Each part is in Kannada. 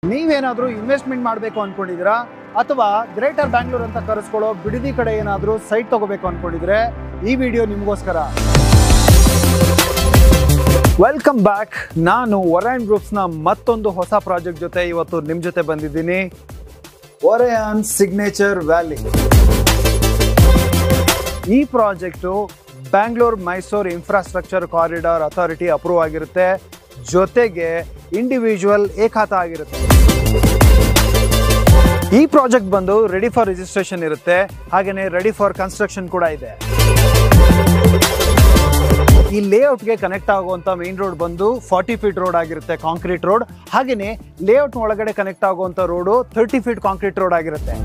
ನೀವೇನಾದರೂ ಇನ್ವೆಸ್ಟ್ಮೆಂಟ್ ಮಾಡಬೇಕು ಅನ್ಕೊಂಡಿದ್ದೀರಾ ಅಥವಾ ಗ್ರೇಟರ್ ಬ್ಯಾಂಗ್ಳೂರ್ ಅಂತ ಕರೆಸ್ಕೊಳ್ಳೋ ಬಿಡದಿ ಕಡೆ ಏನಾದರೂ ಸೈಟ್ ತಗೋಬೇಕು ಅನ್ಕೊಂಡಿದ್ರೆ ಈ ವಿಡಿಯೋ ನಿಮಗೋಸ್ಕರ. Welcome back. ನಾನು ಒರಯಾನ್ ಗ್ರೂಪ್ಸ್ನ ಮತ್ತೊಂದು ಹೊಸ ಪ್ರಾಜೆಕ್ಟ್ ಜೊತೆ ಇವತ್ತು ನಿಮ್ಮ ಜೊತೆ ಬಂದಿದ್ದೀನಿ. Orion signature valley. ಈ project Bangalore Mysuru infrastructure corridor authority approve ಆಗಿರುತ್ತೆ, ಜೊತೆಗೆ ಇಂಡಿವಿಜುವಲ್ ಏಕಾತ ಆಗಿರುತ್ತೆ. ಈ ಪ್ರಾಜೆಕ್ಟ್ ಬಂದು ರೆಡಿ ಫಾರ್ ರಿಜಿಸ್ಟ್ರೇಷನ್ ಇರುತ್ತೆ, ಹಾಗೆಯೇ ರೆಡಿ ಫಾರ್ ಕನ್ಸ್ಟ್ರಕ್ಷನ್ ಕೂಡ ಇದೆ. ಈ ಲೇಔಟ್ಗೆ ಕನೆಕ್ಟ್ ಆಗುವಂಥ ಮೇನ್ ರೋಡ್ ಬಂದು 40 ಫೀಟ್ ರೋಡ್ ಆಗಿರುತ್ತೆ, ಕಾಂಕ್ರೀಟ್ ರೋಡ್. ಹಾಗೆಯೇ ಲೇಔಟ್ ಒಳಗಡೆ ಕನೆಕ್ಟ್ ಆಗುವಂಥ ರೋಡು 30 ಫೀಟ್ ಕಾಂಕ್ರೀಟ್ ರೋಡ್ ಆಗಿರುತ್ತೆ.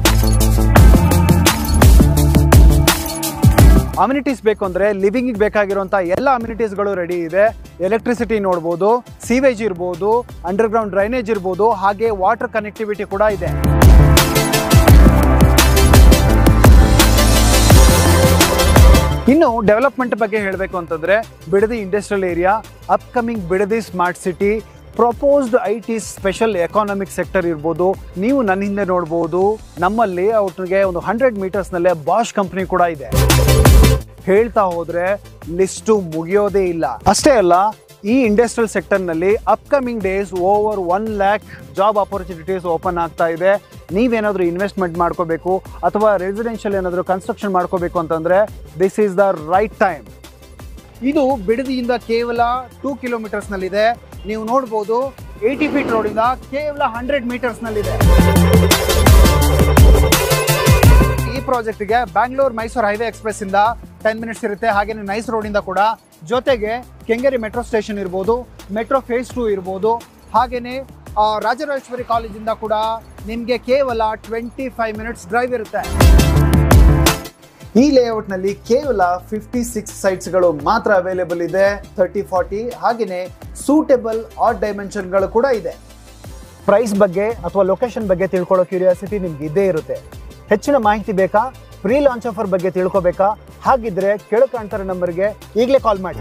ಅಮ್ಯುನಿಟೀಸ್ ಬೇಕು ಅಂದರೆ ಲಿವಿಂಗಿಗೆ ಬೇಕಾಗಿರುವಂಥ ಎಲ್ಲ ಅಮ್ಯುನಿಟೀಸ್ಗಳು ರೆಡಿ ಇದೆ. ಎಲೆಕ್ಟ್ರಿಸಿಟಿ ನೋಡ್ಬೋದು, ಸೀವೇಜ್ ಇರ್ಬೋದು, ಅಂಡರ್ಗ್ರೌಂಡ್ ಡ್ರೈನೇಜ್ ಇರ್ಬೋದು, ಹಾಗೆ ವಾಟರ್ ಕನೆಕ್ಟಿವಿಟಿ ಕೂಡ ಇದೆ. ಇನ್ನು ಡೆವಲಪ್ಮೆಂಟ್ ಬಗ್ಗೆ ಹೇಳಬೇಕು ಅಂತಂದರೆ Bidadi industrial area, upcoming Bidadi smart city, proposed IT special economic sector ಇರ್ಬೋದು. ನೀವು ನನ್ನ ಹಿಂದೆ ನೋಡ್ಬೋದು, ನಮ್ಮ ಲೇಔಟ್ಗೆ ಒಂದು 100 ಮೀಟರ್ಸ್ನಲ್ಲೇ ಬಾಷ್ ಕಂಪ್ನಿ ಕೂಡ ಇದೆ. ಹೇಳ್ತಾ ಹೋದ್ರೆ ಲಿಸ್ಟು ಮುಗಿಯೋದೇ ಇಲ್ಲ. ಅಷ್ಟೇ ಅಲ್ಲ, ಈ ಇಂಡಸ್ಟ್ರಿಯಲ್ ಸೆಕ್ಟರ್ನಲ್ಲಿ upcoming days over 1 lakh job opportunities open ಆಗ್ತಾ ಇದೆ. ನೀವೇನಾದರೂ ಇನ್ವೆಸ್ಟ್ಮೆಂಟ್ ಮಾಡ್ಕೋಬೇಕು ಅಥವಾ ರೆಸಿಡೆನ್ಷಿಯಲ್ ಏನಾದರೂ ಕನ್ಸ್ಟ್ರಕ್ಷನ್ ಮಾಡ್ಕೋಬೇಕು ಅಂತಂದರೆ this is the right time. ಇದು ಬಿಡದಿಯಿಂದ ಕೇವಲ 2 ಕಿಲೋಮೀಟರ್ಸ್ನಲ್ಲಿದೆ. ನೀವು ನೋಡ್ಬೋದು 80 ಫೀಟ್ ರೋಡಿಂದ ಕೇವಲ 100 ಮೀಟರ್ಸ್ನಲ್ಲಿದೆ. ಈ ಪ್ರಾಜೆಕ್ಟ್ಗೆ ಬ್ಯಾಂಗ್ಳೂರ್ ಮೈಸೂರು ಹೈವೇ ಎಕ್ಸ್ಪ್ರೆಸ್ ಇಂದ 10 ಮಿನಿಟ್ಸ್ ಇರುತ್ತೆ. ಹಾಗೆಯೇ ನೈಸ್ ರೋಡಿಂದ ಕೂಡ, ಜೊತೆಗೆ ಕೆಂಗೇರಿ ಮೆಟ್ರೋ ಸ್ಟೇಷನ್ ಇರ್ಬೋದು, ಮೆಟ್ರೋ ಫೇಸ್ 2 ಇರ್ಬೋದು, ಹಾಗೆಯೇ ರಾಜರಾಜೇಶ್ವರಿ ಕಾಲೇಜಿಂದ ಕೂಡ ನಿಮಗೆ ಕೇವಲ 25 ಮಿನಿಟ್ಸ್ ಡ್ರೈವ್ ಇರುತ್ತೆ. ಈ ಲೇಔಟ್ನಲ್ಲಿ ಕೇವಲ 56 ಸೈಟ್ಸ್ಗಳು ಮಾತ್ರ ಅವೈಲೇಬಲ್ ಇದೆ. 30-40 ಹಾಗೆಯೇ ಸೂಟೇಬಲ್ ಆಡ್ ಡೈಮೆನ್ಷನ್ಗಳು ಕೂಡ ಇದೆ. ಪ್ರೈಸ್ ಬಗ್ಗೆ ಅಥವಾ ಲೊಕೇಶನ್ ಬಗ್ಗೆ ತಿಳ್ಕೊಳ್ಳೋ ಕ್ಯೂರಿಯಾಸಿಟಿ ನಿಮ್ಗೆ ಇದ್ದೇ ಇರುತ್ತೆ. ಹೆಚ್ಚಿನ ಮಾಹಿತಿ ಬೇಕಾ? ಪ್ರೀ ಲಾಂಚ್ ಆಫರ್ ಬಗ್ಗೆ ತಿಳ್ಕೊಬೇಕಾ? ಹಾಗಿದ್ರೆ ಕೆಳಗೆ ಕಾಣ್ತಾರೆ ನಂಬರ್ಗೆ ಈಗಲೇ ಕಾಲ್ ಮಾಡಿ.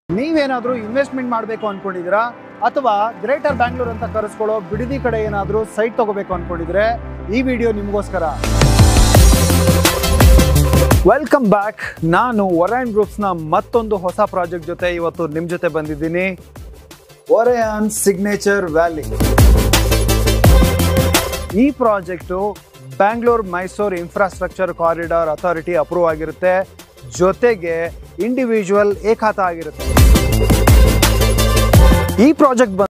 ನೀವೇನಾದರೂ ಇನ್ವೆಸ್ಟ್ಮೆಂಟ್ ಮಾಡಬೇಕು ಅನ್ಕೊಂಡಿದ್ದೀರಾ ಅಥವಾ ಗ್ರೇಟರ್ ಬ್ಯಾಂಗ್ಳೂರ್ ಅಂತ ಕರೆಸ್ಕೊಳ್ಳೋ ಬಿಡದಿ ಕಡೆ ಏನಾದರೂ ಸೈಟ್ ತಗೋಬೇಕು ಅನ್ಕೊಂಡಿದ್ರೆ ಈ ವಿಡಿಯೋ ನಿಮಗೋಸ್ಕರ. Welcome back. ನಾನು ಒರಯಾನ್ ಗ್ರೂಪ್ಸ್ನ ಮತ್ತೊಂದು ಹೊಸ ಪ್ರಾಜೆಕ್ಟ್ ಜೊತೆ ಇವತ್ತು ನಿಮ್ಮ ಜೊತೆ ಬಂದಿದ್ದೀನಿ. Orion signature valley. ಈ project Bangalore Mysuru infrastructure corridor authority approve ಆಗಿರುತ್ತೆ, ಜೊತೆಗೆ ಇಂಡಿವಿಜುವಲ್ ಏಕಾತ ಆಗಿರುತ್ತೆ. ಈ ಪ್ರಾಜೆಕ್ಟ್